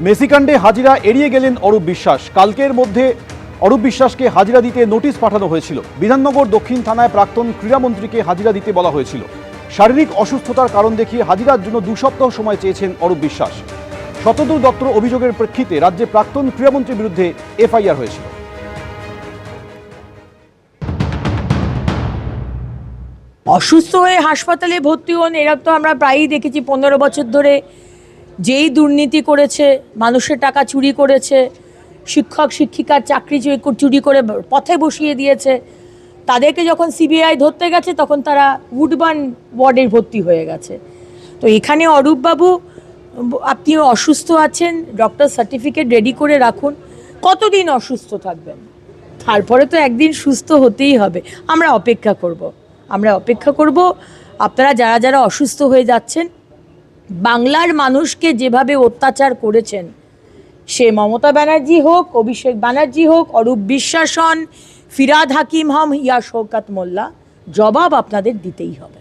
মেসিকাণ্ডে হাজিরা এড়িয়ে গেলেন অরূপ বিশ্বাস। কালকের মধ্যে অরূপ বিশ্বাসকে হাজিরা দিতে নোটিশ পাঠানো হয়েছিল। বিধাননগর দক্ষিণ থানায় প্রাক্তন ক্রীড়ামন্ত্রীকে হাজিরা দিতে বলা হয়েছিল। শারীরিক অসুস্থতার কারণ দেখিয়ে হাজিরার জন্য 2 সপ্তাহ সময় চেয়েছেন অরূপ বিশ্বাস। শতদূর দত্ত অভিযোগের প্রেক্ষিতে রাজ্যে প্রাক্তন ক্রীড়ামন্ত্রীর বিরুদ্ধে এফআইআর হয়েছিল। অসুস্থ হয়ে হাসপাতালে ভর্তি হন, এরা তো আমরা প্রায়ই দেখেছি। 15 বছর ধরে যেই দুর্নীতি করেছে, মানুষের টাকা চুরি করেছে, শিক্ষক শিক্ষিকার চাকরি চুরি করে পথে বসিয়ে দিয়েছে, তাদেরকে যখন সিবিআই ধরতে গেছে তখন তারা উডবার্ন ওয়ার্ডে ভর্তি হয়ে গেছে। তো এখানে অরূপবাবু, আপনি অসুস্থ আছেন, ডক্টর সার্টিফিকেট রেডি করে রাখুন। কতদিন অসুস্থ থাকবেন? তারপরে তো একদিন সুস্থ হতেই হবে। আমরা অপেক্ষা করব। আপনারা যারা যারা অসুস্থ হয়ে যাচ্ছেন, বাংলার মানুষকে যেভাবে অত্যাচার করেছেন, সে মমতা ব্যানার্জি হোক, অভিষেক ব্যানার্জি হোক, অরূপ বিশ্বাস হন, ফিরহাদ হাকিম হন, ইয়া শওকত মোল্লা, জবাব আপনাদের দিতেই হবে।